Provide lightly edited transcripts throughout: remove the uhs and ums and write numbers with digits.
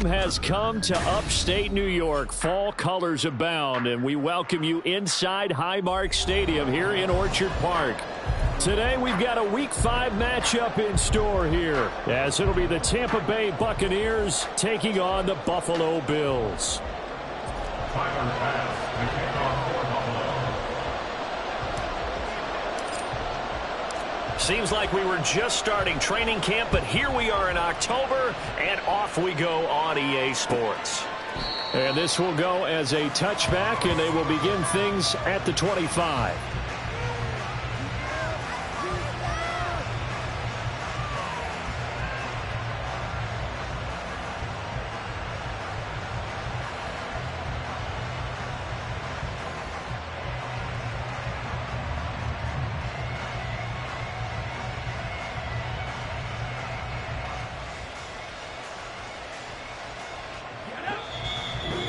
team has come to upstate New York. Fall colors abound, and we welcome you inside Highmark Stadium here in Orchard Park. Today, we've got a Week 5 matchup in store here, as it'll be the Tampa Bay Buccaneers taking on the Buffalo Bills. Seems like we were just starting training camp, but here we are in October, and off we go on EA Sports. And this will go as a touchback, and they will begin things at the 25.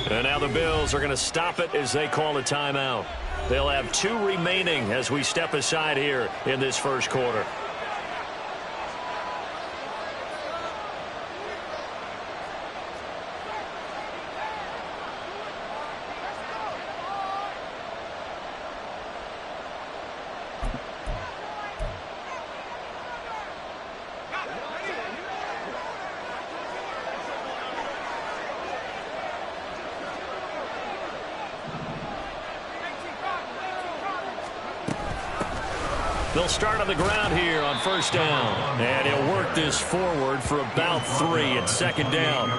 And now the Bills are going to stop it as they call a timeout. They'll have 2 remaining as we step aside here in this first quarter. They'll start on the ground here on first down. And he'll work this forward for about 3 at second down.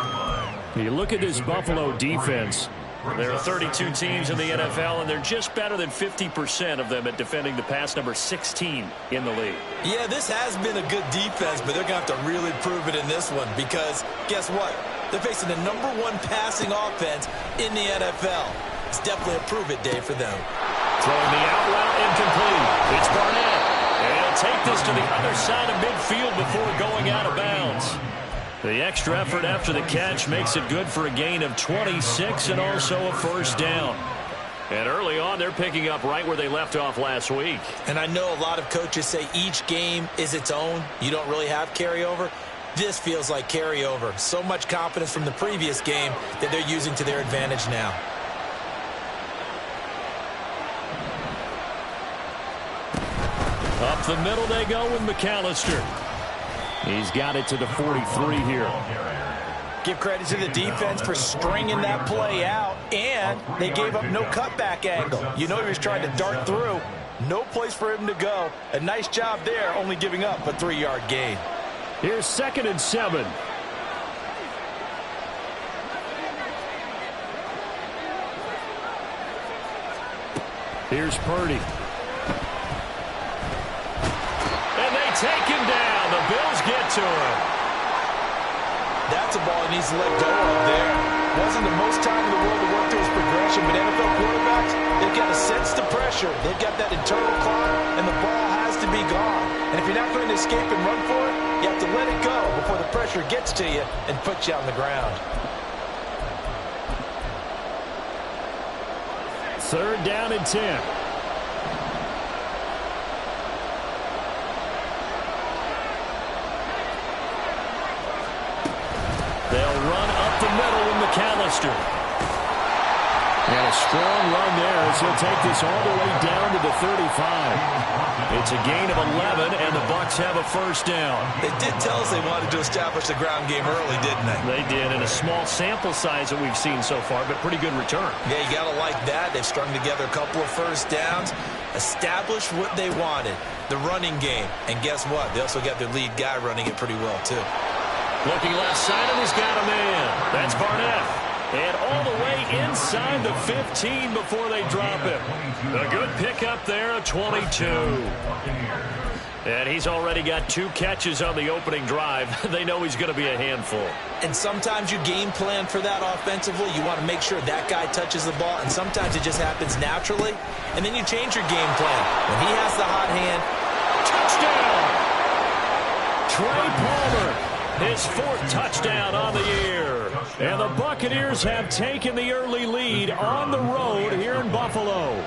You look at this Buffalo defense. There are 32 teams in the NFL, and they're just better than 50% of them at defending the pass, number 16 in the league. Yeah, this has been a good defense, but they're going to have to really prove it in this one because guess what? They're facing the number 1 passing offense in the NFL. It's definitely a prove-it day for them. Throwing the out route incomplete. It's Barnett. And he'll take this to the other side of midfield before going out of bounds. The extra effort after the catch makes it good for a gain of 26 and also a first down. And early on, they're picking up right where they left off last week. And I know a lot of coaches say each game is its own. You don't really have carryover. This feels like carryover. So much confidence from the previous game that they're using to their advantage now. Up the middle they go with McAllister. He's got it to the 43 here. Give credit to the defense for stringing that play out, and they gave up no cutback angle. You know he was trying to dart through. No place for him to go. A nice job there, only giving up a 3-yard gain. Here's 2nd and 7. Here's Purdy. Take him down. The Bills get to him. That's a ball he needs to let go of there. Wasn't the most time in the world to work through his progression, but NFL quarterbacks, they've got to sense the pressure. They've got that internal clock, and the ball has to be gone. And if you're not going to escape and run for it, you have to let it go before the pressure gets to you and puts you on the ground. 3rd down and 10. They'll run up the middle with McAllister. And a strong run there as he'll take this all the way down to the 35. It's a gain of 11, and the Bucs have a first down. They did tell us they wanted to establish the ground game early, didn't they? They did, in a small sample size that we've seen so far, but pretty good return. Yeah, you got to like that. They've strung together a couple of first downs, established what they wanted, the running game. And guess what? They also got their lead guy running it pretty well, too. Looking left side, and he's got a man. That's Barnett. And all the way inside the 15 before they drop him. A good pickup there, a 22. And he's already got 2 catches on the opening drive. They know he's going to be a handful. And sometimes you game plan for that offensively. You want to make sure that guy touches the ball, and sometimes it just happens naturally. And then you change your game plan. When he has the hot hand, touchdown! Trey Palmer. His 4th touchdown on the year. And the Buccaneers have taken the early lead on the road here in Buffalo.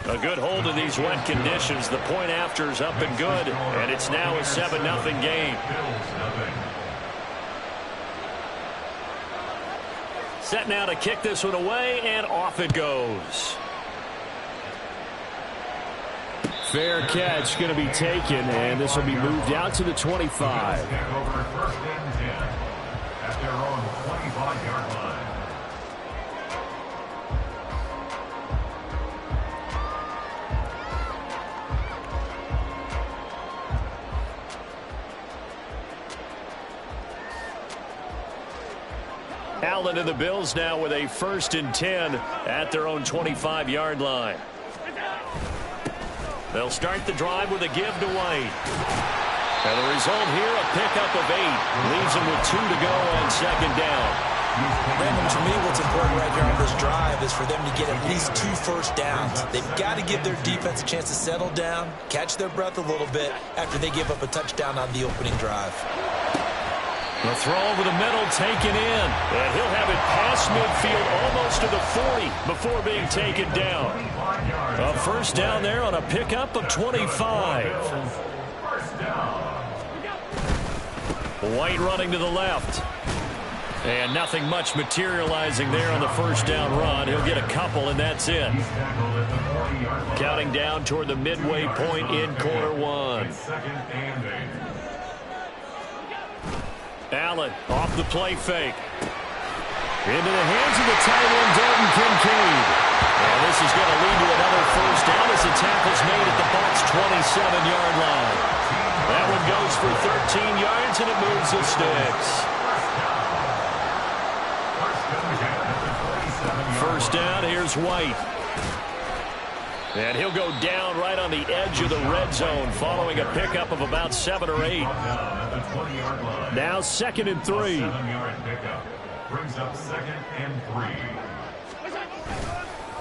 A good hold in these wet conditions. The point after is up and good, and it's now a 7-0 game. Set now to kick this one away, and off it goes. Fair catch going to be taken, and this will be moved out to the 25. At their own 25-yard line. Allen and the Bills now with a 1st and 10 at their own 25-yard line. They'll start the drive with a give to White. And the result here, a pickup of 8. Leaves them with 2 to go on 2nd down. Brandon, to me, what's important right here on this drive is for them to get at least 2 first downs. They've got to give their defense a chance to settle down, catch their breath a little bit after they give up a touchdown on the opening drive. The throw over the middle taken in. And he'll have it past midfield almost to the 40 before being taken down. A 1st down there on a pickup of 25. White running to the left. And nothing much materializing there on the 1st down run. He'll get a couple, and that's it. Counting down toward the midway point in quarter 1. Allen off the play fake. Into the hands of the tight end, Dalton Kincaid. And this is going to lead to another 1st down as the tackle's made at the Bucs' 27-yard line. That one goes for 13 yards, and it moves the sticks. 1st down, here's White. And he'll go down right on the edge of the red zone following a pickup of about 7 or 8. Now 2nd and 3. Brings up 2nd and 3.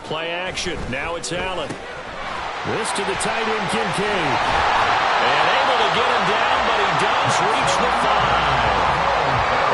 Play action. Now it's Allen. This to the tight end, Kincaid. And able to get him down, but he does reach the 5.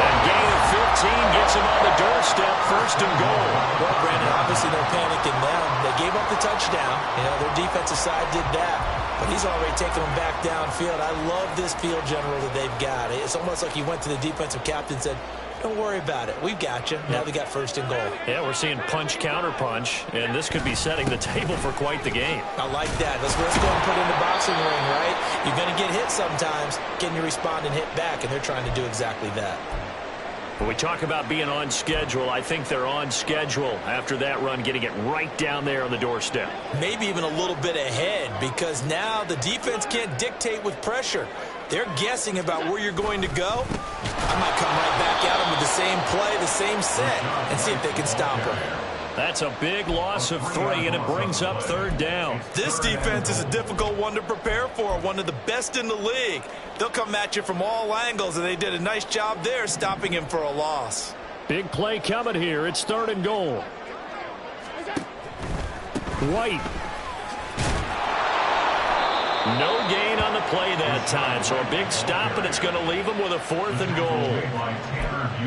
And gain of 15 gets him on the doorstep, 1st and goal. Well, Brandon, obviously no panic in them. They gave up the touchdown. Their defensive side did that. But he's already taken them back downfield. I love this field general that they've got. It's almost like he went to the defensive captain and said, don't worry about it. We've got you. Now they got 1st and goal. Yeah, we're seeing punch, counter punch, and this could be setting the table for quite the game. I like that. Let's go and put in the boxing ring, right? You're going to get hit sometimes. Can you respond and hit back? And they're trying to do exactly that. When we talk about being on schedule, I think they're on schedule after that run, getting it right down there on the doorstep. Maybe even a little bit ahead, because now the defense can't dictate with pressure. They're guessing about where you're going to go. I might come right back at them with the same play, the same set, and see if they can stop them. That's a big loss of 3, and it brings up 3rd down. This defense is a difficult one to prepare for, one of the best in the league. They'll come at you from all angles, and they did a nice job there stopping him for a loss. Big play coming here. It's 3rd and goal. White. No gain on the play that time, so a big stop, and it's going to leave him with a 4th and goal.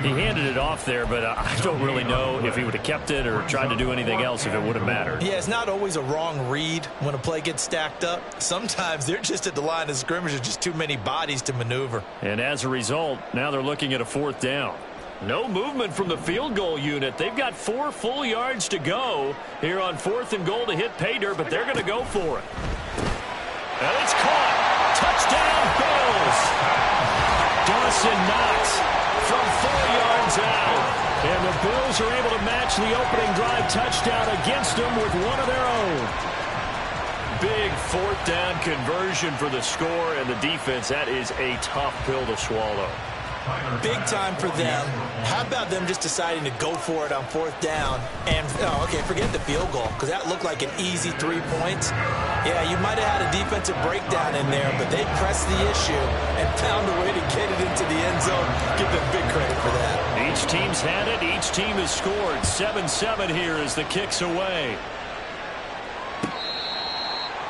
He handed it off there, but I don't really know if he would have kept it or tried to do anything else if it would have mattered. Yeah, it's not always a wrong read when a play gets stacked up. Sometimes they're just at the line of scrimmage. There's just too many bodies to maneuver. And as a result, now they're looking at a 4th down. No movement from the field goal unit. They've got 4 full yards to go here on 4th and goal to hit pay dirt, but they're going to go for it. And it's caught. Touchdown, Bills. Dawson Knox from 4 yards out. And the Bills are able to match the opening drive touchdown against them with one of their own. Big 4th down conversion for the score, and the defense, that is a tough pill to swallow. Big time for them. How about them just deciding to go for it on 4th down? And, forget the field goal, because that looked like an easy 3 points. Yeah, you might have had a defensive breakdown in there, but they pressed the issue and found a way to get it into the end zone. Give them big credit for that. Each team's had it. Each team has scored. 7-7 here as the kick's away.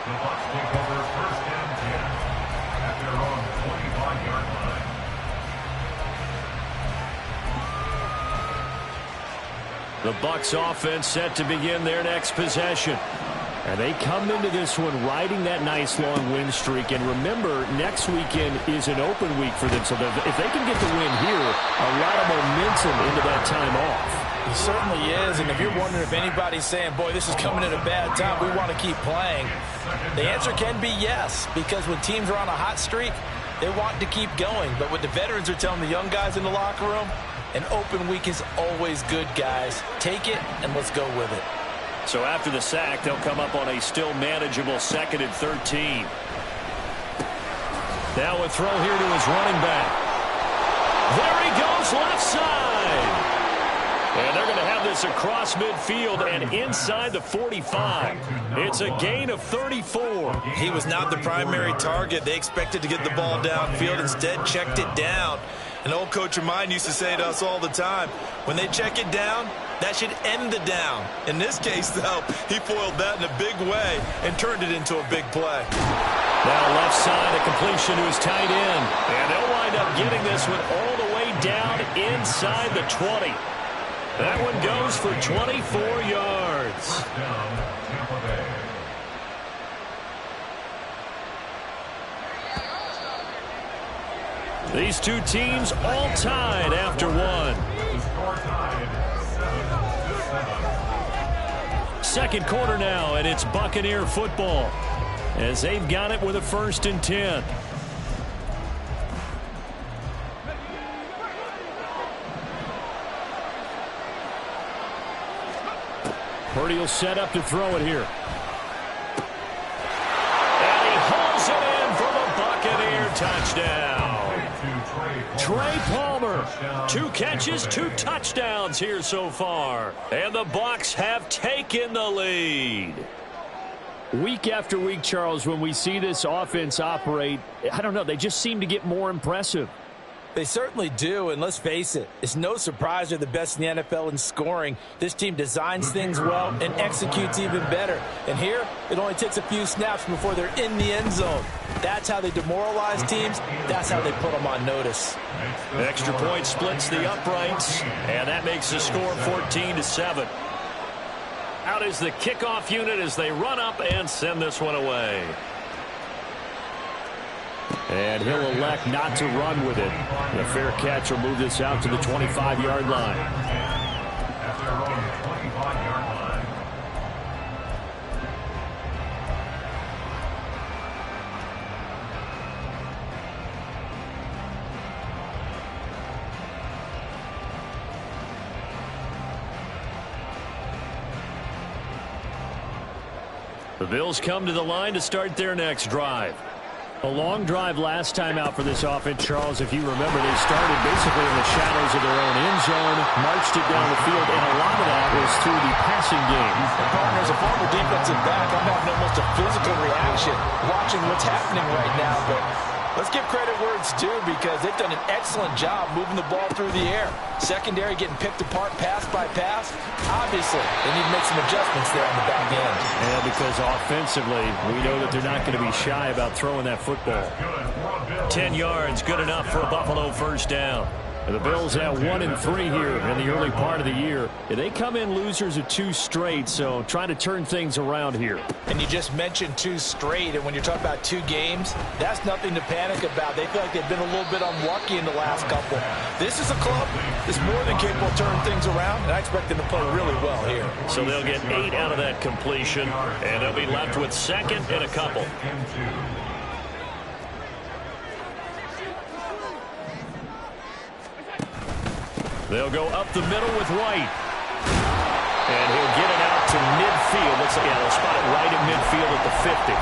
The Bucs take over 1st and 10 at their own 25-yard line. The Bucs offense set to begin their next possession. And they come into this one riding that nice long win streak. And remember, next weekend is an open week for them. So if they can get the win here, a lot of momentum into that time off. He certainly is. And if you're wondering if anybody's saying, boy, this is coming at a bad time, we want to keep playing, the answer can be yes. Because when teams are on a hot streak, they want to keep going. But what the veterans are telling the young guys in the locker room, an open week is always good, guys. Take it and let's go with it. So after the sack, they'll come up on a still manageable 2nd and 13. Now a throw here to his running back. There he goes, left side. And they're going to have this across midfield and inside the 45. It's a gain of 34. He was not the primary target. They expected to get the ball downfield. Instead, checked it down. An old coach of mine used to say to us all the time, when they check it down, that should end the down. In this case, though, he foiled that in a big way and turned it into a big play. Now left side, a completion to his tight end. And they'll wind up getting this one all the way down inside the 20. That one goes for 24 yards. These two teams all tied after one. Second quarter now, and it's Buccaneer football as they've got it with a 1st and 10. Purdy will set up to throw it here. And he holds it in for the Buccaneer touchdown. Trey Palmer, 2 catches, 2 touchdowns here so far. And the Bucs have taken the lead. Week after week, Charles, when we see this offense operate, I don't know, they just seem to get more impressive. They certainly do, and let's face it, it's no surprise they're the best in the NFL in scoring. This team designs things well and executes even better. And here, it only takes a few snaps before they're in the end zone. That's how they demoralize teams. That's how they put them on notice. Extra point splits the uprights, and that makes the score 14-7. Out is the kickoff unit as they run up and send this one away. And he'll elect not to run with it. The fair catch will move this out to the 25-yard line. The Bills come to the line to start their next drive. A long drive last time out for this offense, Charles. If you remember, they started basically in the shadows of their own end zone, marched it down the field, and a lot of that was through the passing game. And partner, as a former defensive back, I'm having almost a physical reaction watching what's happening right now. But let's give credit where it's due because they've done an excellent job moving the ball through the air. Secondary getting picked apart pass by pass. Obviously, they need to make some adjustments there on the back end. Yeah, because offensively, we know that they're not going to be shy about throwing that football. 10 yards, good enough for a Buffalo first down. The Bills have 1-3 here in the early part of the year. They come in losers of 2 straight, so trying to turn things around here. And you just mentioned 2 straight, and when you're talking about 2 games, that's nothing to panic about. They feel like they've been a little bit unlucky in the last couple. This is a club that's more than capable of turning things around, and I expect them to play really well here. So they'll get 8 out of that completion, and they'll be left with 2nd and a couple. They'll go up the middle with White. And he'll get it out to midfield. Looks like they'll spot it right at midfield at the 50.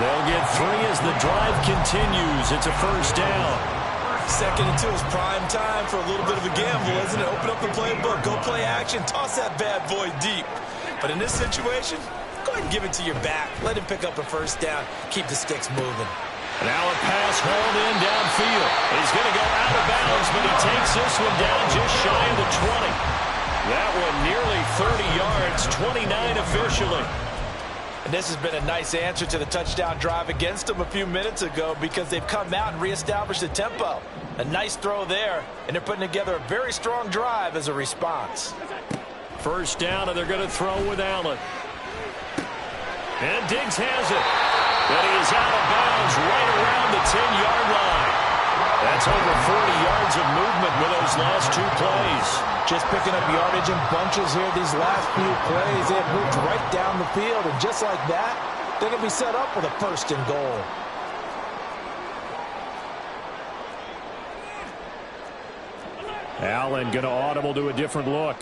They'll get 3 as the drive continues. It's a first down. 2nd and 2 is prime time for a little bit of a gamble, isn't it? Open up the playbook, go play action, toss that bad boy deep. But in this situation, go ahead and give it to your back. Let him pick up a first down. Keep the sticks moving. Now a pass hauled in downfield. He's going to go out of bounds, but he takes this one down just shy of the 20. That one nearly 30 yards, 29 officially. And this has been a nice answer to the touchdown drive against them a few minutes ago because they've come out and reestablished the tempo. A nice throw there, and they're putting together a very strong drive as a response. First down, and they're going to throw with Allen. And Diggs has it. But he is out of bounds right around the 10-yard line. That's over 40 yards of movement with those last two plays. Just picking up yardage in bunches here these last few plays. They have moved right down the field, and just like that, they're going to be set up with a 1st and goal. Allen going to audible to a different look.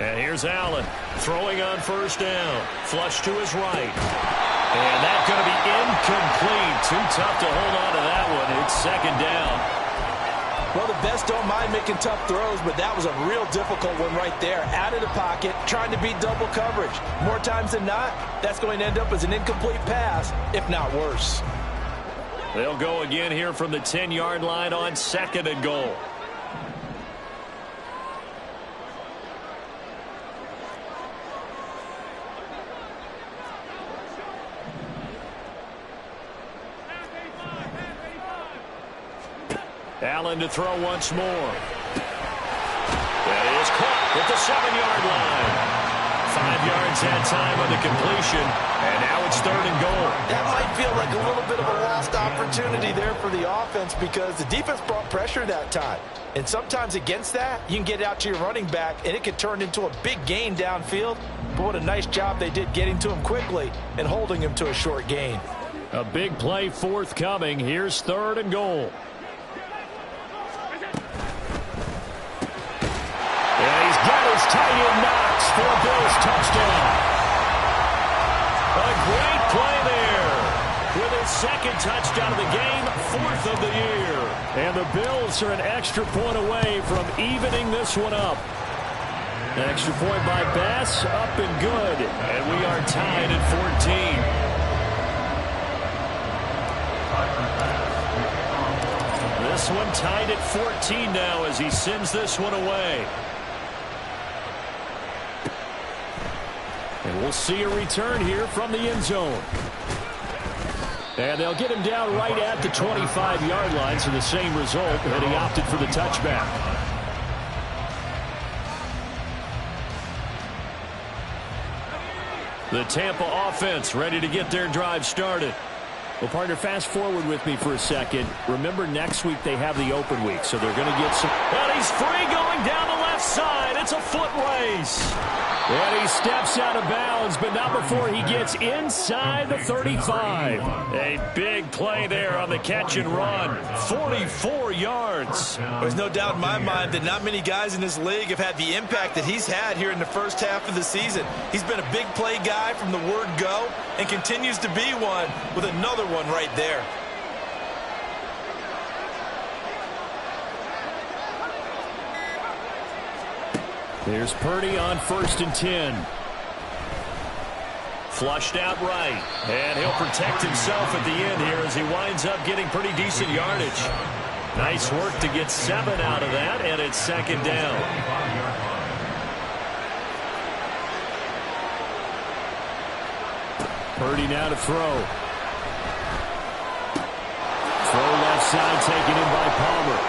And here's Allen throwing on 1st down. Flush to his right. And that's going to be incomplete. Too tough to hold on to that one. It's 2nd down. Well, the best don't mind making tough throws, but that was a real difficult one right there. Out of the pocket, trying to beat double coverage. More times than not, that's going to end up as an incomplete pass, if not worse. They'll go again here from the 10-yard line on 2nd and goal. Allen to throw once more. That is caught at the 7-yard line. 5 yards that time on the completion, and now it's 3rd and goal. That might feel like a little bit of a lost opportunity there for the offense because the defense brought pressure that time. And sometimes against that, you can get out to your running back, and it could turn into a big gain downfield. But what a nice job they did getting to him quickly and holding him to a short gain. A big play forthcoming. Here's 3rd and goal. Tight end Knox for a Bills touchdown. A great play there. With his 2nd touchdown of the game, 4th of the year. And the Bills are an extra point away from evening this one up. An extra point by Bass, up and good. And we are tied at 14. This one tied at 14 now as he sends this one away. And we'll see a return here from the end zone. And they'll get him down right at the 25-yard line, so the same result, and he opted for the touchback. The Tampa offense ready to get their drive started. Well, partner, fast forward with me for a second. Remember, next week they have the open week, so they're going to get some... And he's free going down the left side. It's a foot race. And he steps out of bounds, but not before he gets inside the 35. A big play there on the catch and run. 44 yards. There's no doubt in my mind that not many guys in this league have had the impact that he's had here in the first half of the season. He's been a big play guy from the word go and continues to be one with another one right there. There's Purdy on 1st and 10. Flushed out right. And he'll protect himself at the end here as he winds up getting pretty decent yardage. Nice work to get 7 out of that, and it's 2nd down. Purdy now to throw. Throw left side taken in by Palmer.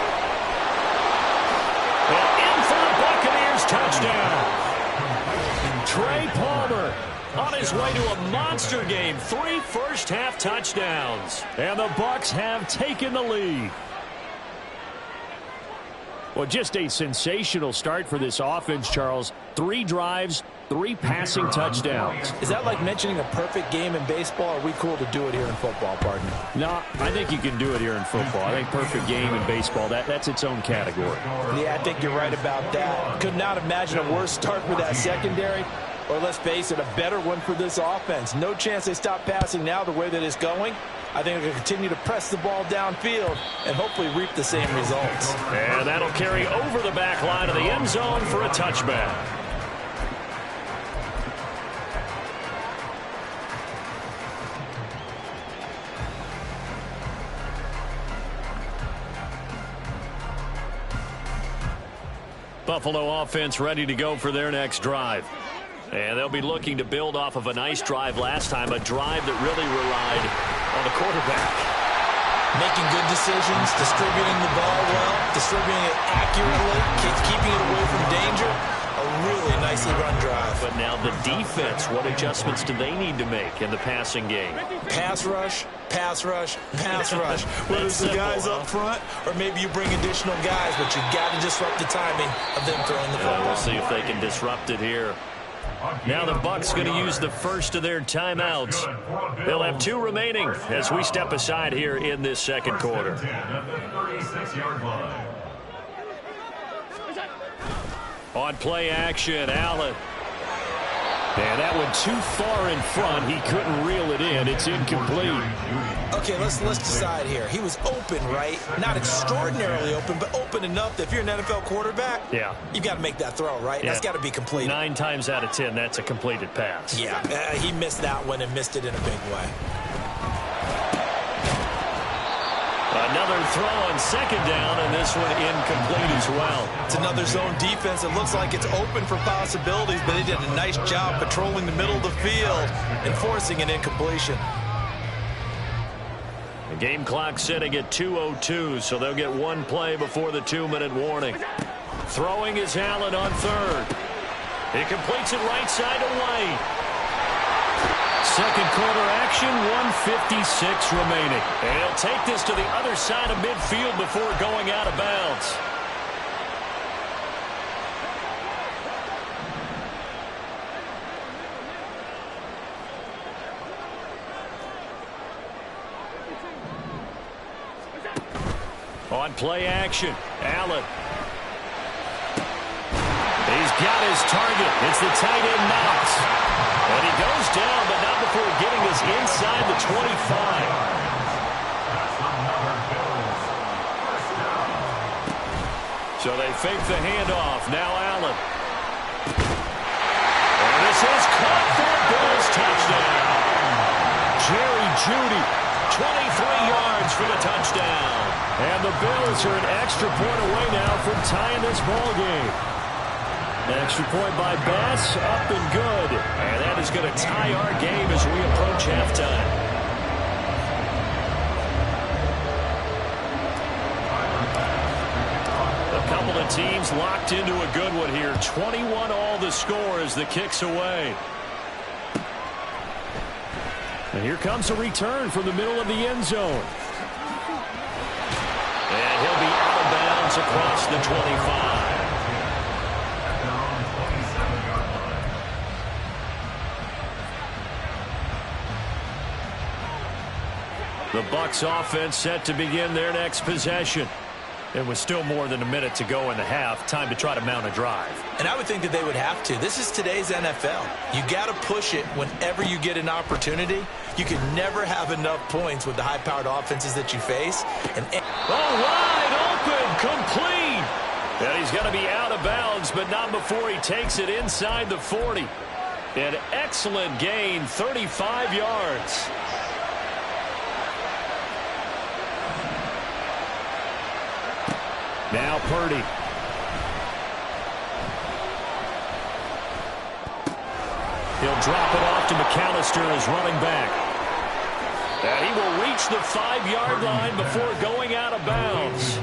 And in for the Buccaneers touchdown. Trey Palmer on his way to a monster game. 3 first-half touchdowns. And the Bucs have taken the lead. Well, just a sensational start for this offense, Charles. 3 drives, 3 passing touchdowns. Is that like mentioning a perfect game in baseball, or are we cool to do it here in football, partner? No, I think you can do it here in football. I think perfect game in baseball, that's its own category. Yeah, I think you're right about that. Could not imagine a worse start for that secondary, or let's face it, a better one for this offense. No chance they stop passing now the way that it's going. I think they're going to continue to press the ball downfield and hopefully reap the same results. And that'll carry over the back line of the end zone for a touchback. Buffalo offense ready to go for their next drive. And they'll be looking to build off of a nice drive last time, a drive that really relied on the quarterback. Making good decisions, distributing the ball well, distributing it accurately, keeping it away from danger. A really nicely run drive. But now the defense, what adjustments do they need to make in the passing game? Pass rush, pass rush, pass rush. Whether it's the guys up front or maybe you bring additional guys, but you've got to disrupt the timing of them throwing the football. We'll see if they can disrupt it here. Now the Bucs going to use the first of their timeouts. They'll have 2 remaining as we step aside here in this second quarter. On play action, Allen. And that one too far in front. He couldn't reel it in. It's incomplete. Okay, let's decide here. He was open, right? Not extraordinarily open, but open enough that if you're an NFL quarterback, yeah, you've got to make that throw, right? Yeah. That's got to be completed. 9 times out of 10, that's a completed pass. Yeah, he missed that one and missed it in a big way. Another throw on second down, and this one incomplete as well. It's another zone defense. It looks like it's open for possibilities, but they did a nice job patrolling the middle of the field and forcing an incompletion. The game clock sitting at 2:02, so they'll get 1 play before the 2-minute warning. Throwing is Allen on third. He completes it right side to White. Second quarter action, 1:56 remaining. And he'll take this to the other side of midfield before going out of bounds. On play action, Allen. He's got his target. It's the tight end Knox. And he goes down, but not before getting us inside the 25. So they fake the handoff. Now Allen. And this is caught for a Bills touchdown. Jerry Jeudy, 23 yards for the touchdown. And the Bills are an extra point away now from tying this ball game. Extra point by Bass, up and good. And that is going to tie our game as we approach halftime. A couple of teams locked into a good one here. 21 all the score as the kick's away. And here comes a return from the middle of the end zone. And he'll be out of bounds across the 25. The Bucs offense set to begin their next possession. It was still more than a minute to go in the half. Time to try to mount a drive. And I would think that they would have to. This is today's NFL. You got to push it whenever you get an opportunity. You can never have enough points with the high-powered offenses that you face. Wide open, complete. And he's going to be out of bounds, but not before he takes it inside the 40. An excellent gain, 35 yards. Now Purdy. He'll drop it off to McAllister as running back. And he will reach the 5-yard line before going out of bounds.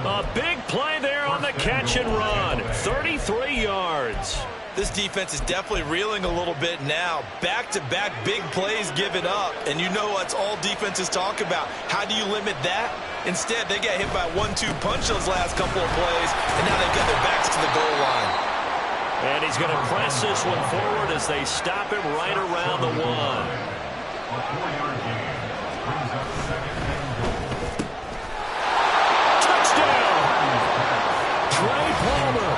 A big play there on the catch and run. 33 yards. This defense is definitely reeling a little bit now. Back-to-back big plays given up. And you know what all defenses talk about. How do you limit that? Instead, they got hit by a 1-2 punch those last couple of plays, and now they've got their backs to the goal line. And he's going to press this one forward as they stop him right around the 1. Touchdown! Trey Palmer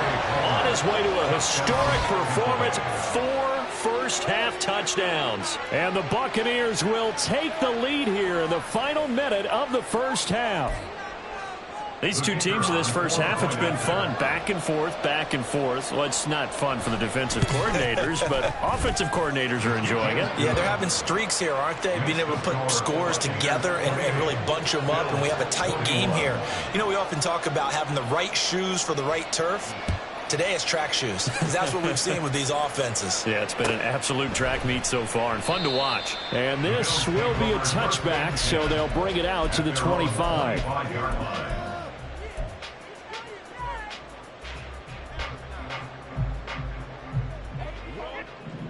on his way to a historic performance. 4 first-half touchdowns. And the Buccaneers will take the lead here in the final minute of the first half. These two teams in this first half, it's been fun. Back and forth, back and forth. Well, it's not fun for the defensive coordinators, but offensive coordinators are enjoying it. Yeah, they're having streaks here, aren't they? Being able to put scores together and really bunch them up, and we have a tight game here. You know, we often talk about having the right shoes for the right turf. Today it's track shoes, because that's what we've seen with these offenses. Yeah, it's been an absolute track meet so far and fun to watch. And this will be a touchback, so they'll bring it out to the 25.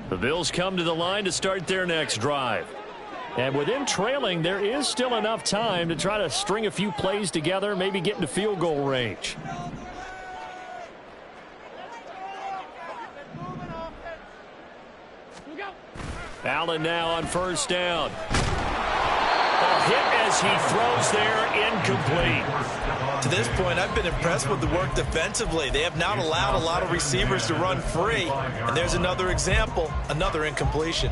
The Bills come to the line to start their next drive. And with them trailing, there is still enough time to try to string a few plays together, maybe get into field goal range. Allen now on first down. A hit as he throws there, incomplete. To this point, I've been impressed with the work defensively. They have not allowed a lot of receivers to run free. And there's another example, another incompletion.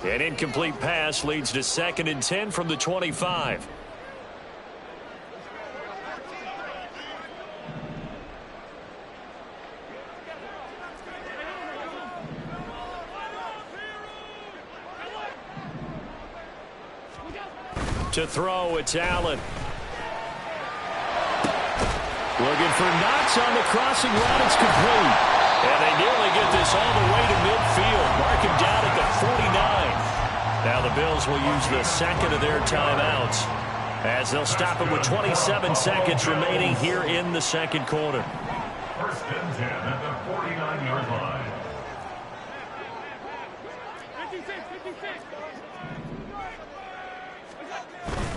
An incomplete pass leads to 2nd and 10 from the 25. To throw, it's Allen. Looking for Knox on the crossing route. It's complete. And they nearly get this all the way to midfield. Mark him down at the 49. Now the Bills will use the second of their timeouts as they'll stop it with 27 seconds remaining here in the second quarter. 1st and 10 at the 49-yard line.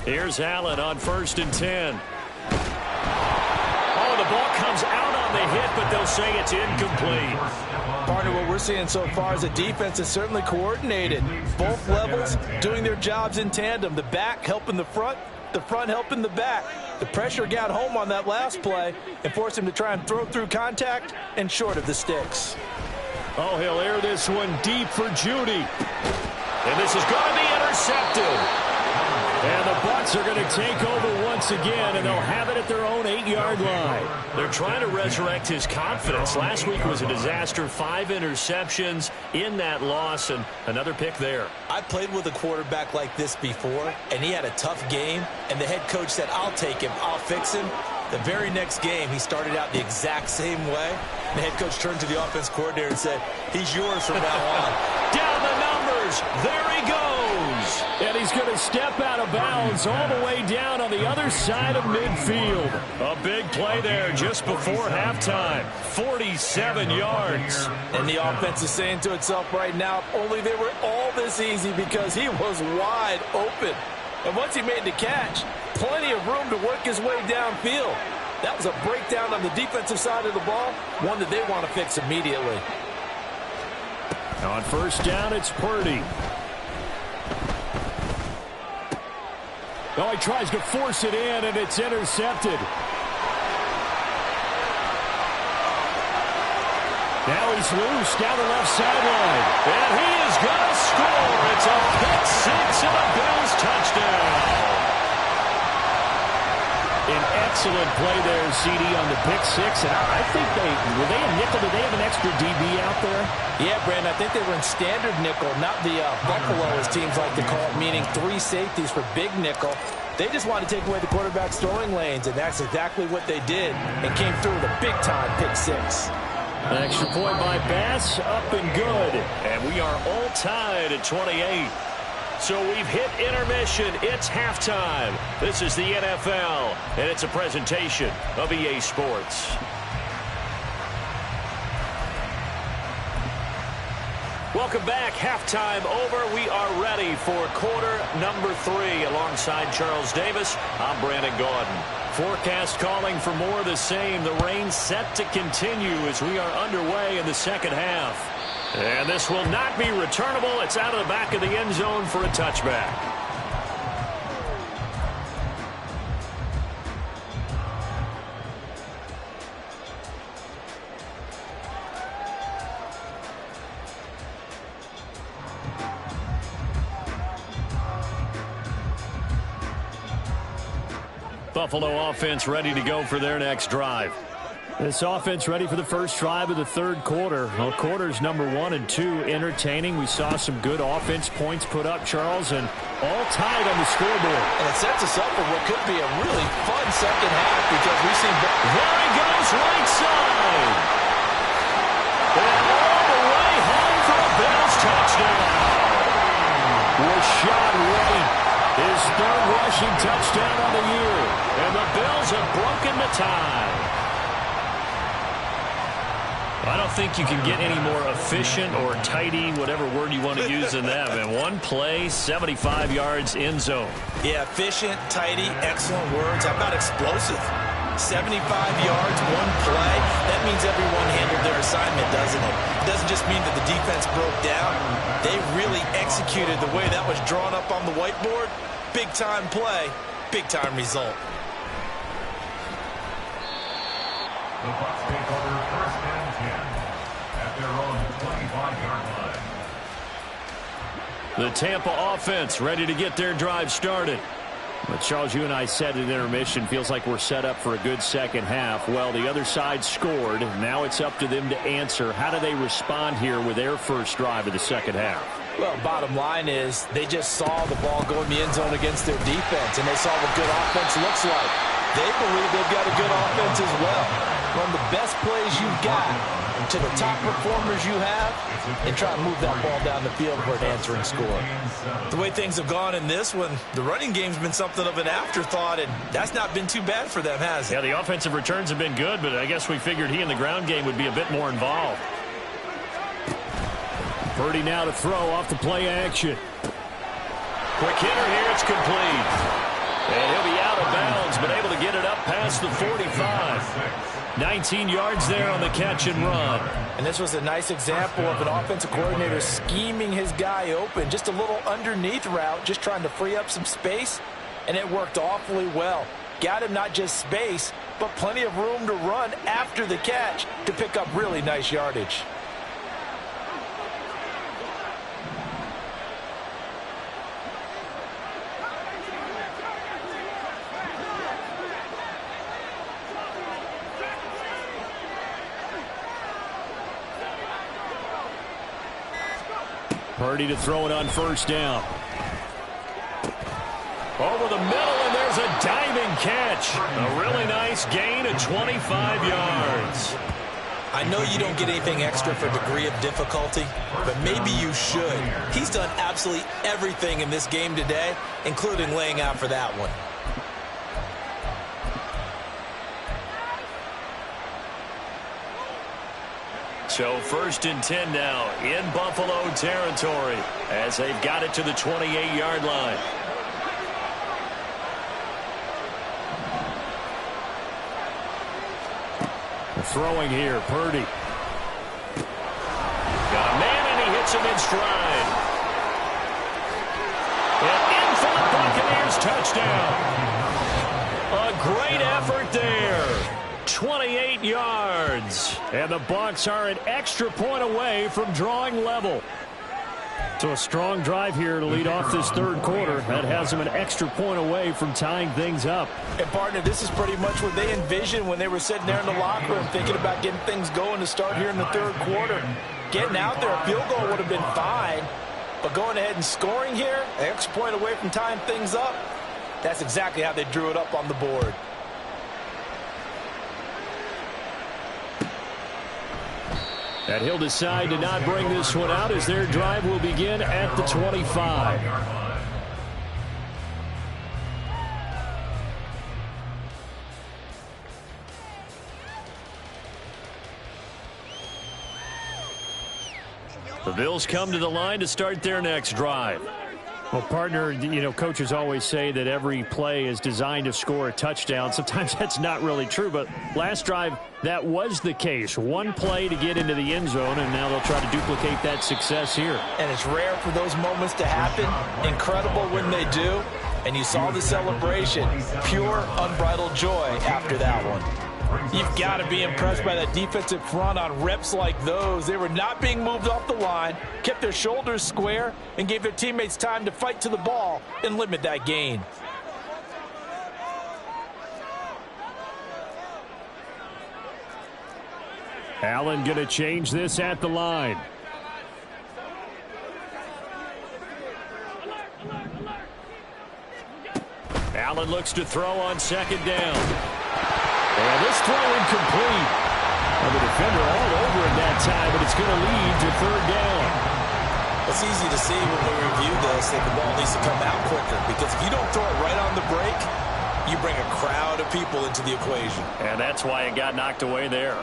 Here's Allen on 1st and 10. Oh, the ball comes out on the hit, but they'll say it's incomplete. Partner, what we're seeing so far is the defense is certainly coordinated. Both levels doing their jobs in tandem. The back helping the front helping the back. The pressure got home on that last play and forced him to try and throw through contact and short of the sticks. Oh, he'll air this one deep for Judy. And this is going to be intercepted. And the Bucs are going to take over once again, and they'll have it at their own 8-yard line. They're trying to resurrect his confidence. Last week was a disaster. 5 interceptions in that loss, and another pick there. I played with a quarterback like this before, and he had a tough game, and the head coach said, I'll take him, I'll fix him. The very next game, he started out the exact same way. The head coach turned to the offense coordinator and said, he's yours from now on. Down the numbers. There he goes. And he's going to step out of bounds all the way down on the other side of midfield. A big play there just before halftime. 47 yards. And the offense is saying to itself right now, if only they were all this easy, because he was wide open. And once he made the catch, plenty of room to work his way downfield. That was a breakdown on the defensive side of the ball, one that they want to fix immediately. On first down, it's Purdy. Oh, he tries to force it in, and it's intercepted. Now he's loose down the left sideline. And he is going to score. It's a pick six and a Bills touchdown. An excellent play there, CD, on the pick six. And I think were they a nickel? Did they have an extra DB out there? Yeah, Brandon, I think they were in standard nickel, not the Buffalo, as teams like to call it, meaning 3 safeties for big nickel. They just wanted to take away the quarterback's throwing lanes, and that's exactly what they did, and came through with a big-time pick six. An extra point by Bass, up and good. And we are all tied at 28. So we've hit intermission. It's halftime. This is the NFL, and it's a presentation of EA Sports. Welcome back. Halftime over. We are ready for quarter number 3. Alongside Charles Davis, I'm Brandon Gaudin. Forecast calling for more of the same. The rain set to continue as we are underway in the second half. And this will not be returnable. It's out of the back of the end zone for a touchback. Buffalo offense ready to go for their next drive. This offense ready for the first drive of the third quarter. Well, quarters number 1 and 2 entertaining. We saw some good offense points put up, Charles, and all tied on the scoreboard. And it sets us up for what could be a really fun second half because we've seen... There he goes, right side. And all the way home for a Bills touchdown. Rashad White, his third rushing touchdown on the year. And the Bills have broken the tie. I don't think you can get any more efficient or tidy, whatever word you want to use in that. Man, one play, 75 yards, end zone. Yeah, efficient, tidy, excellent words. How about explosive? 75 yards, one play. That means everyone handled their assignment, doesn't it? It doesn't just mean that the defense broke down. They really executed the way that was drawn up on the whiteboard. Big-time play, big-time result. The Bucs take over first and 10 at their own 25-yard line. The Tampa offense ready to get their drive started. But Charles, you and I said at intermission, feels like we're set up for a good second half. Well, the other side scored. Now it's up to them to answer. How do they respond here with their first drive of the second half? Well, bottom line is they just saw the ball go in the end zone against their defense, and they saw what good offense looks like. They believe they've got a good offense as well. Run the best plays you've got to the top performers you have and try to move that ball down the field for an answering score. The way things have gone in this one, the running game's been something of an afterthought, and that's not been too bad for them, has it? Yeah, the offensive returns have been good, but I guess we figured he in the ground game would be a bit more involved. Purdy now to throw off the play action. Quick hitter here, it's complete. And he'll be out of bounds, but able to get it up past the 45. 19 yards there on the catch and run. And this was a nice example of an offensive coordinator scheming his guy open. Just a little underneath route, just trying to free up some space, and it worked awfully well. Got him not just space, but plenty of room to run after the catch to pick up really nice yardage. Purdy to throw it on first down. Over the middle, and there's a diving catch. A really nice gain of 25 yards. I know you don't get anything extra for degree of difficulty, but maybe you should. He's done absolutely everything in this game today, including laying out for that one. So first and 10 now in Buffalo territory as they've got it to the 28-yard line. Throwing here, Purdy. Got a man, and he hits him in stride. And in for the Buccaneers touchdown. A great effort there. 28 yards. And the Bucs are an extra point away from drawing level. So a strong drive here to lead off this third quarter. That has them an extra point away from tying things up. And, partner, this is pretty much what they envisioned when they were sitting there in the locker room thinking about getting things going to start here in the third quarter. Getting out there, a field goal would have been fine. But going ahead and scoring here, an extra point away from tying things up, that's exactly how they drew it up on the board. And he'll decide to not bring this one out as their drive will begin at the 25. The Bills come to the line to start their next drive. Well, partner, you know, coaches always say that every play is designed to score a touchdown. Sometimes that's not really true, but last drive, that was the case. One play to get into the end zone, and now they'll try to duplicate that success here. And it's rare for those moments to happen. Incredible when they do. And you saw the celebration. Pure, unbridled joy after that one. You've got to be impressed by that defensive front on reps like those. They were not being moved off the line, kept their shoulders square, and gave their teammates time to fight to the ball and limit that gain. Allen going to change this at the line. Allen looks to throw on second down. And this throw incomplete. And the defender all over it that time, but it's going to lead to third down. It's easy to see when we review this that the ball needs to come out quicker, because if you don't throw it right on the break, you bring a crowd of people into the equation. And that's why it got knocked away there.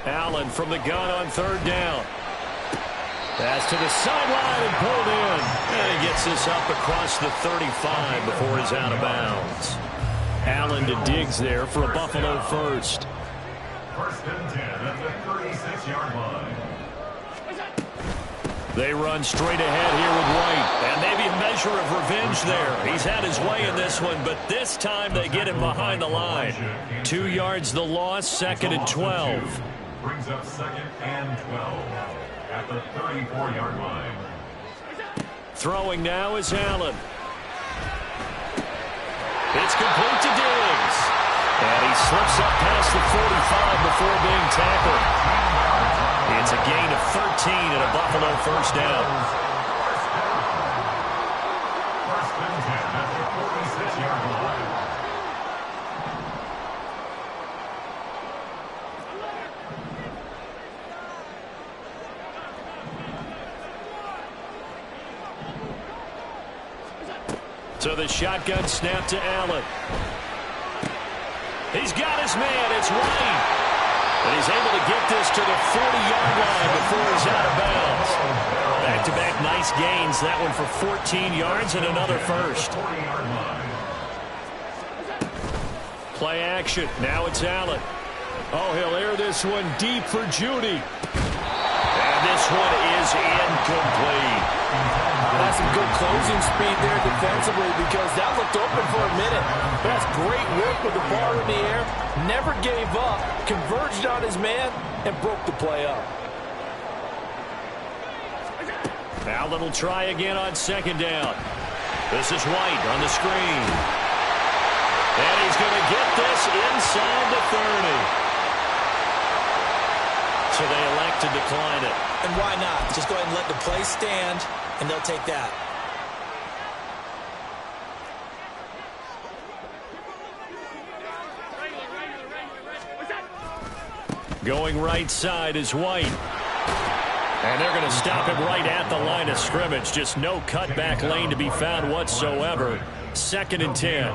Allen from the gun on third down. Pass to the sideline and pulled in. And he gets this up across the 35 before he's out of bounds. Allen to Diggs there for a Buffalo first. First and 10 at the 36-yard line. They run straight ahead here with White. And maybe a measure of revenge there. He's had his way in this one, but this time they get him behind the line. 2 yards the loss, second and 12. Brings up second and 12 at the 34-yard line. Throwing now is Allen. It's complete to Diggs. And he slips up past the 45 before being tackled. It's a gain of 13 and a Buffalo first down. First and 10 at the 46-yard line. So the shotgun snap to Allen. He's got his man. It's White. And he's able to get this to the 40-yard line before he's out of bounds. Back-to-back nice gains. That one for 14 yards and another first. Play action. Now it's Allen. Oh, he'll air this one deep for Judy. And this one is incomplete. That's some good closing speed there defensively, because that looked open for a minute. That's great work with the ball in the air. Never gave up, converged on his man, and broke the play up. Allen will try again on second down. This is White on the screen. And he's going to get this inside the 30. So they elect to decline it. And why not? Just go ahead and let the play stand, and they'll take that. Going right side is White. And they're going to stop him right at the line of scrimmage. Just no cutback lane to be found whatsoever. Second and 10.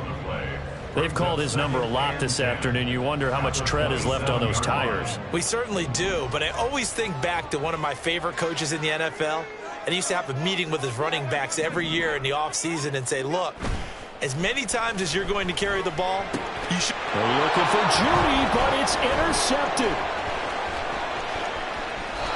They've called his number a lot this afternoon. You wonder how much tread is left on those tires. We certainly do, but I always think back to one of my favorite coaches in the NFL. And he used to have a meeting with his running backs every year in the offseason and say, look, as many times as you're going to carry the ball, you should. They're looking for Judy, but it's intercepted.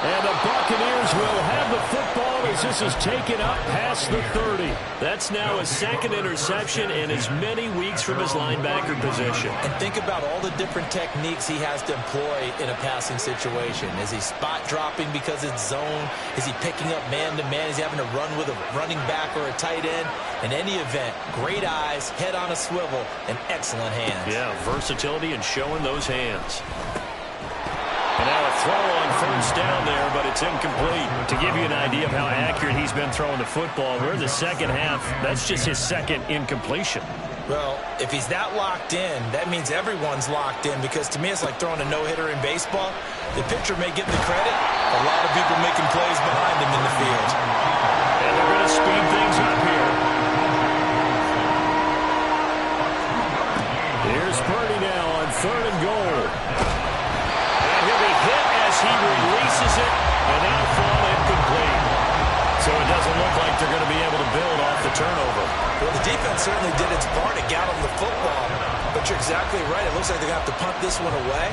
And the Buccaneers will have the football as this is taken up past the 30. That's now his second interception in as many weeks from his linebacker position. And think about all the different techniques he has to employ in a passing situation. Is he spot dropping because it's zone? Is he picking up man-to-man? Is he having to run with a running back or a tight end? In any event, great eyes, head on a swivel, and excellent hands. Yeah, versatility and showing those hands. And now a throw on first down there, but it's incomplete. To give you an idea of how accurate he's been throwing the football, we're in the second half. That's just his second incompletion. Well, if he's that locked in, that means everyone's locked in, because to me it's like throwing a no-hitter in baseball. The pitcher may get the credit. A lot of people making plays behind him in the field. And they're going to speed things up here. Here's Purdy now on third and goal. He'll be hit as he releases it, and that'll fall incomplete. So it doesn't look like they're going to be able to build off the turnover. Well, the defense certainly did its part to get on the football. But you're exactly right. It looks like they're going to have to punt this one away.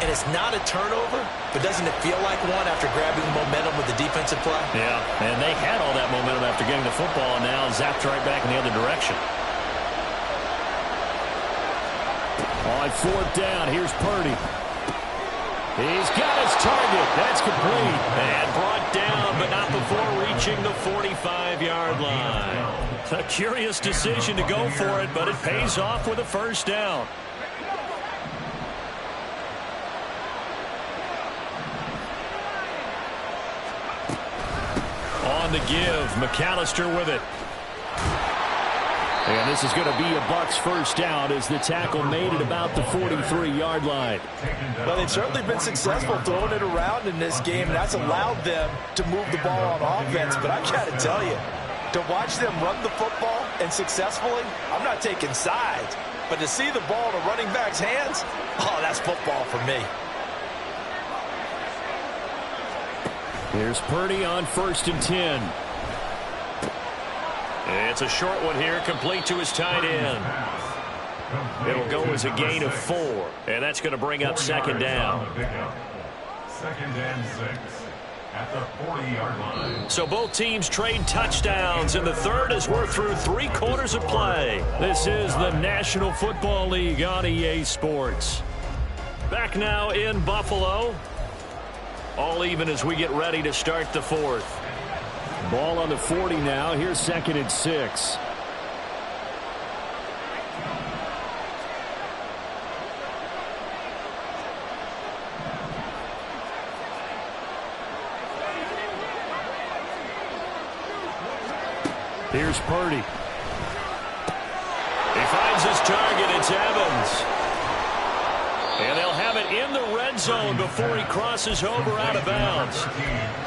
And it's not a turnover, but doesn't it feel like one after grabbing momentum with the defensive play? Yeah, and they had all that momentum after getting the football, and now zapped right back in the other direction. On fourth down, here's Purdy. He's got his target. That's complete. And brought down, but not before reaching approaching the 45-yard line. A curious decision to go for it, but it pays off with a first down. On the give, McAllister with it. And this is going to be a Bucs first down as the tackle made it about the 43-yard line. Well, they've certainly been successful throwing it around in this game, and that's allowed them to move the ball on offense. But I got to tell you, to watch them run the football and successfully, I'm not taking sides. But to see the ball in a running back's hands, oh, that's football for me. Here's Purdy on 1st and 10. It's a short one here, complete to his tight end. It'll go as a gain of 4, and that's going to bring up second down. 2nd and 6 at the 40-yard line. So both teams trade touchdowns, and the third as we're through 3 quarters of play. This is the National Football League on EA Sports. Back now in Buffalo. All even as we get ready to start the 4th. Ball on the 40 now. Here's 2nd and 6. Here's Purdy. He finds his target. It's Evans. And they'll have it in the red zone before he crosses over out of bounds.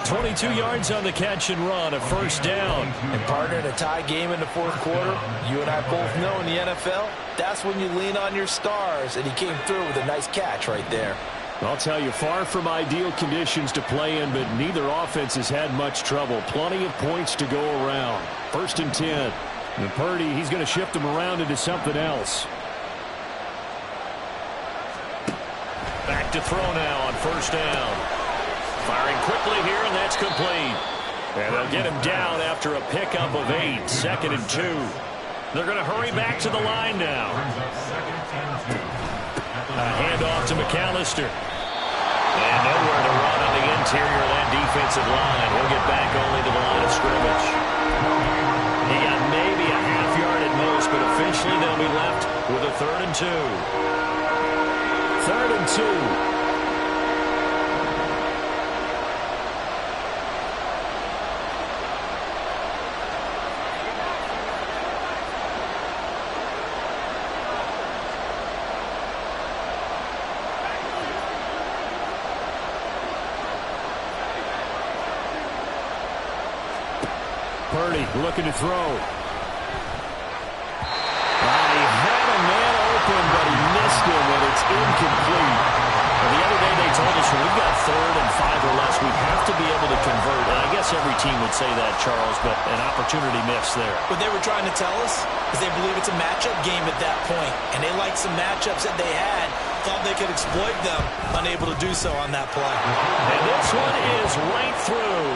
22 yards on the catch and run, a first down. And partner, in a tie game in the 4th quarter, you and I both know in the NFL, that's when you lean on your stars, and he came through with a nice catch right there. I'll tell you, far from ideal conditions to play in, but neither offense has had much trouble. Plenty of points to go around. 1st and 10. And Purdy, he's going to shift them around into something else. Back to throw now on 1st down. Firing quickly here, and that's complete. And they'll get him down after a pickup of 8. 2nd and 2. They're going to hurry back to the line now. A handoff to McAllister. And nowhere to run on the interior of that defensive line. He'll get back only to the line of scrimmage. He got maybe a half yard at most, but officially they'll be left with a 3rd and 2. 3rd and 2. Purdy looking to throw. He had a man open, but he missed him, and it's incomplete. The other day they told us when we got 3rd and 5 or less, we have to be able to convert. And I guess every team would say that, Charles, but an opportunity missed there. What they were trying to tell us is they believe it's a matchup game at that point, and they liked some matchups that they had, thought they could exploit them, unable to do so on that play. And this one is right through.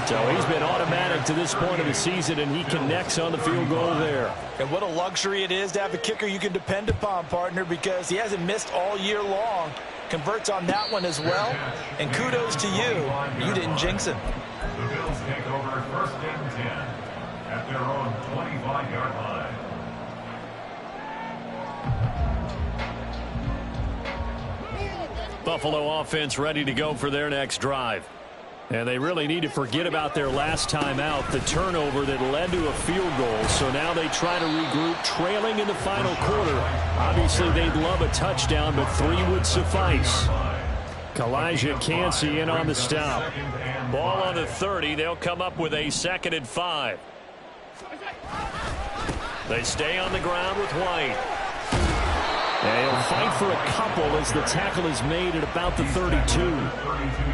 So he's been automatic to this point of the season, and he connects on the field goal there. And what a luxury it is to have a kicker you can depend upon, partner, because he hasn't missed all year long. Converts on that one as well. And kudos to you. You didn't jinx him. The Bills take over 1st and 10 at their own 25-yard line. Buffalo offense ready to go for their next drive. And they really need to forget about their last time out, the turnover that led to a field goal. So now they try to regroup, trailing in the final quarter. Obviously, they'd love a touchdown, but 3 would suffice. Kalijah Cansey in on the stop. Ball on the 30. They'll come up with a 2nd and 5. They stay on the ground with White. And he'll fight for a couple as the tackle is made at about the 32.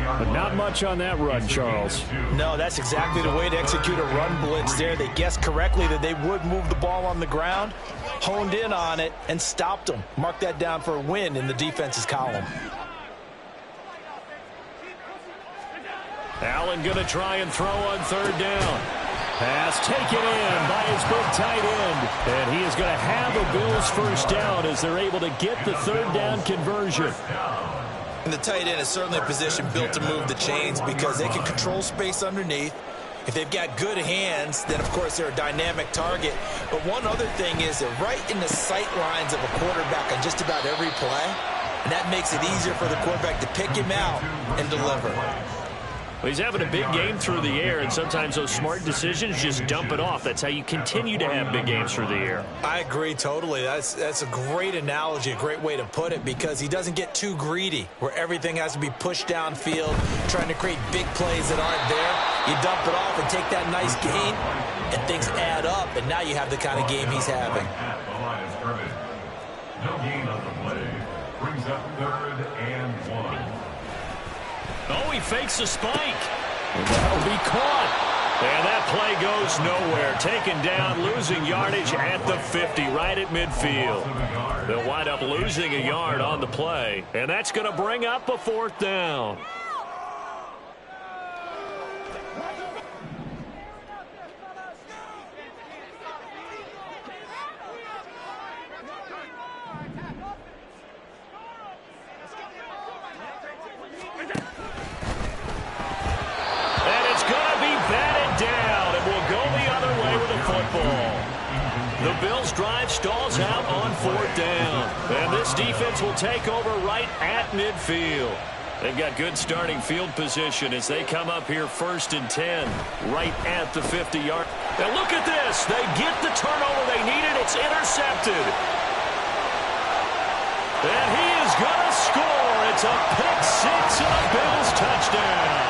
But not much on that run, Charles. No, that's exactly the way to execute a run blitz there. They guessed correctly that they would move the ball on the ground, honed in on it, and stopped them. Mark that down for a win in the defense's column. Allen going to try and throw on 3rd down. Pass taken in by his big tight end. And he is going to have a Bills first down as they're able to get the 3rd down conversion. And the tight end is certainly a position built to move the chains because they can control space underneath. If they've got good hands, then, of course, they're a dynamic target. But one other thing is they're right in the sight lines of a quarterback on just about every play, and that makes it easier for the quarterback to pick him out and deliver. Well, he's having a big game through the air, and sometimes those smart decisions just dump it off. That's how you continue to have big games through the air. I agree totally. That's a great analogy, a great way to put it, because he doesn't get too greedy where everything has to be pushed downfield, trying to create big plays that aren't there. You dump it off and take that nice gain, and things add up, and now you have the kind of game he's having. No gain on the play. Brings up 3rd and 1. Oh, he fakes a spike. And that'll be caught. And that play goes nowhere. Taken down, losing yardage at the 50, right at midfield. They'll wind up losing a yard on the play, and that's going to bring up a 4th down. The Bills' drive stalls out on 4th down. And this defense will take over right at midfield. They've got good starting field position as they come up here 1st and 10, right at the 50-yard. Now look at this. They get the turnover they needed. It's intercepted. And he is going to score. It's a pick-6 and a Bills touchdown.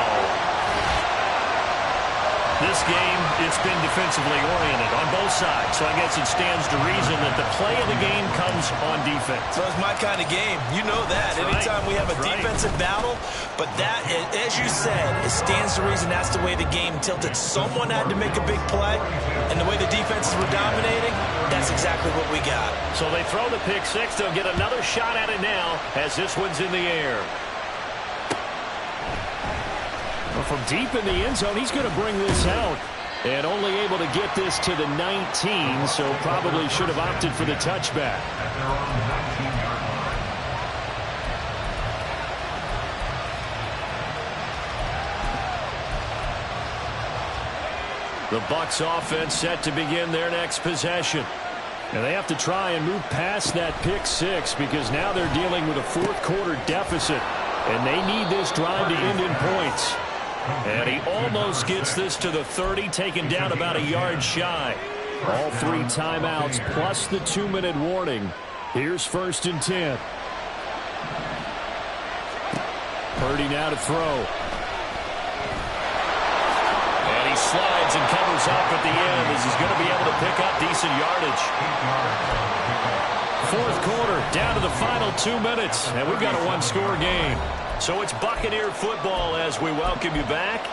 This game, it's been defensively oriented on both sides, so I guess it stands to reason that the play of the game comes on defense. So it's my kind of game. You know that. Anytime we have a defensive battle, but that, as you said, it stands to reason that's the way the game tilted. Someone had to make a big play, and the way the defenses were dominating, that's exactly what we got. So they throw the pick-6. They'll get another shot at it now as this one's in the air. From deep in the end zone, he's going to bring this out. And only able to get this to the 19, so probably should have opted for the touchback. The Bucs offense set to begin their next possession. And they have to try and move past that pick-6 because now they're dealing with a 4th quarter deficit. And they need this drive to end in points. And he almost gets this to the 30, taken down about a yard shy. All 3 timeouts plus the 2-minute warning. Here's 1st and 10. Purdy now to throw. And he slides and covers up at the end as he's going to be able to pick up decent yardage. 4th quarter, down to the final 2 minutes, and we've got a 1-score game. So it's Buccaneer football as we welcome you back.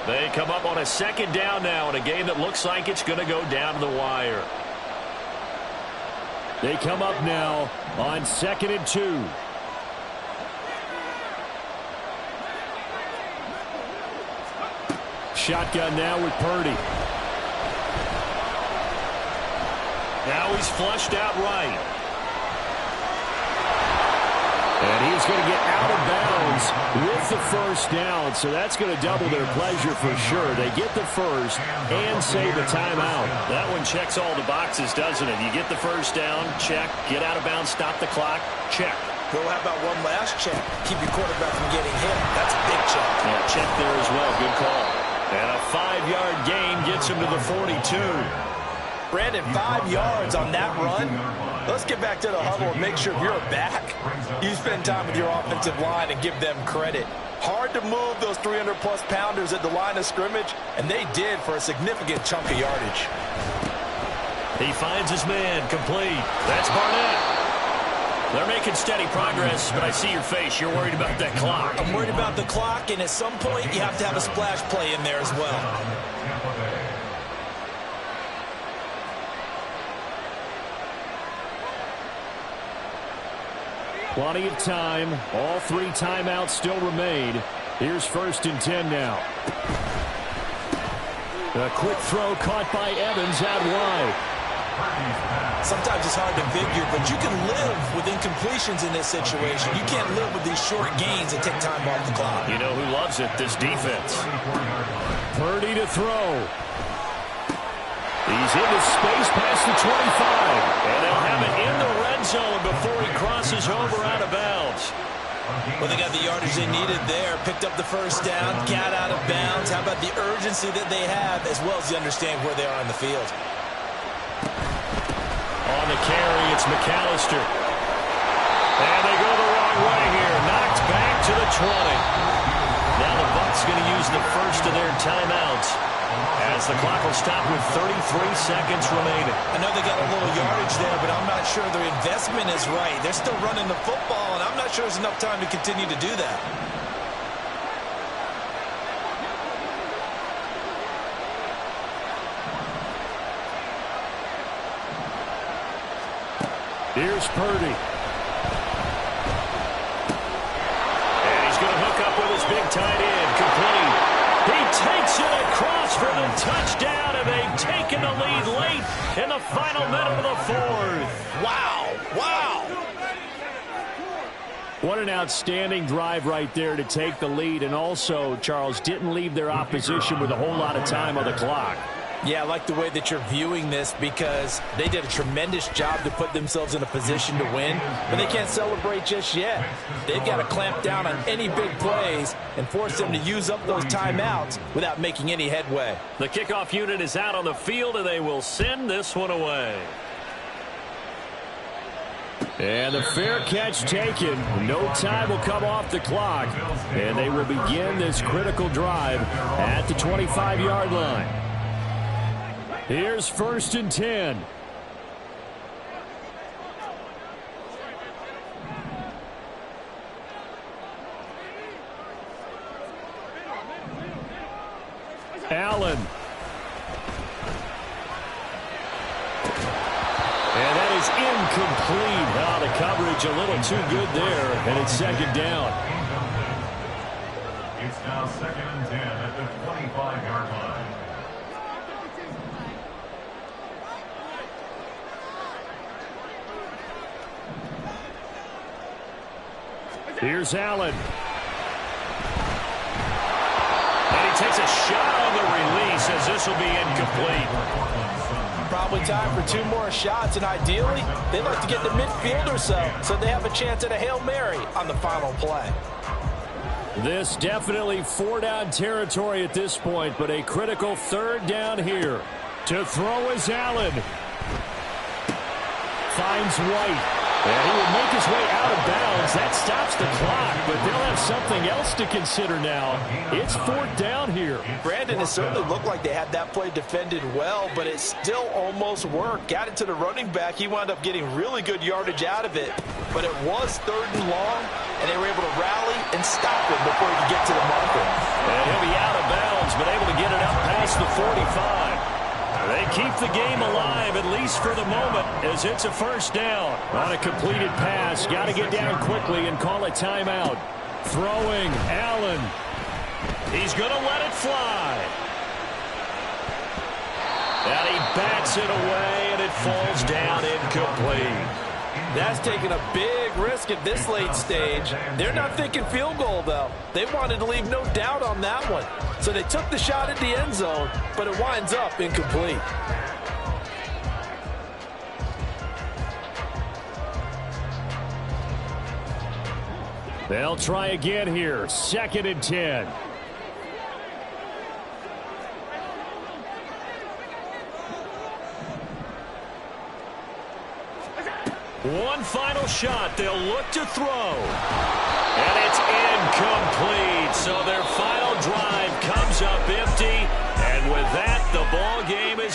They come up on a 2nd down now in a game that looks like it's going to go down to the wire. They come up now on 2nd and 2. Shotgun now with Purdy. Now he's flushed out right. And he's going to get out of bounds with the 1st down, so that's going to double their pleasure for sure. They get the 1st and save a timeout. That one checks all the boxes, doesn't it? You get the 1st down, check. Get out of bounds, stop the clock, check. Well, how about one last check? Keep your quarterback from getting hit. That's a big check. Yeah, check there as well. Good call. And a 5-yard gain gets him to the 42. Brandon, 5 yards on that run. Let's get back to the huddle and make sure if you're back, you spend time with your offensive line and give them credit. Hard to move those 300-plus pounders at the line of scrimmage, and they did for a significant chunk of yardage. He finds his man complete. That's Barnett. They're making steady progress, but I see your face. You're worried about that clock. I'm worried about the clock, and at some point, you have to have a splash play in there as well. Plenty of time. All 3 timeouts still remain. Here's 1st and 10 now. A quick throw caught by Evans out wide. Sometimes it's hard to figure, but you can live with incompletions in this situation. You can't live with these short gains that take time off the clock. You know who loves it? This defense. Purdy to throw. He's into space past the 25. And they'll have it in the red zone before he crosses over out of bounds. Well, they got the yardage they needed there. Picked up the first down, got out of bounds. How about the urgency that they have, as well as the understanding where they are on the field? On the carry, it's McAllister. And they go the wrong way here. Knocked back to the 20. Now the Bucs going to use the first of their timeouts, as the clock will stop with 33 seconds remaining. I know they got a little yardage there, but I'm not sure their investment is right. They're still running the football, and I'm not sure there's enough time to continue to do that. Here's Purdy. And he's going to hook up with his big tight end. Complete. He takes it across for the touchdown, and they've taken the lead late in the final minute of the fourth. Wow. Wow. What an outstanding drive right there to take the lead, and also, Charles, didn't leave their opposition with a whole lot of time on the clock. Yeah, I like the way that you're viewing this, because they did a tremendous job to put themselves in a position to win, but they can't celebrate just yet. They've got to clamp down on any big plays and force them to use up those timeouts without making any headway. The kickoff unit is out on the field, and they will send this one away. And the fair catch taken. No time will come off the clock, and they will begin this critical drive at the 25-yard line. Here's 1st and 10. Allen. And that is incomplete. Oh, the coverage a little too good there, and it's 2nd down. It's now 2nd and 10 at the 25-yard line. Here's Allen. And he takes a shot on the release, as this will be incomplete. Probably time for 2 more shots, and ideally, they'd like to get to midfield or so they have a chance at a Hail Mary on the final play. This definitely 4-down territory at this point, but a critical 3rd down here. To throw is Allen. Finds White. And he will make his way out of bounds. That stops the clock, but they'll have something else to consider now. It's 4th down here. Brandon, it certainly looked like they had that play defended well, but it still almost worked. Got it to the running back. He wound up getting really good yardage out of it, but it was 3rd and long, and they were able to rally and stop him before he could get to the marker. And he'll be out of bounds, but able to get it up past the 45. They keep the game alive, at least for the moment, as it's a 1st down. On a completed pass, got to get down quickly and call a timeout. Throwing, Allen. He's going to let it fly. And he bats it away, and it falls down incomplete. That's taking a big risk at this late stage. They're not thinking field goal, though. They wanted to leave no doubt on that one. So they took the shot at the end zone, but it winds up incomplete. They'll try again here. 2nd and 10. One final shot. They'll look to throw. And it's incomplete. So their final drive comes up empty. And with that, the ball game is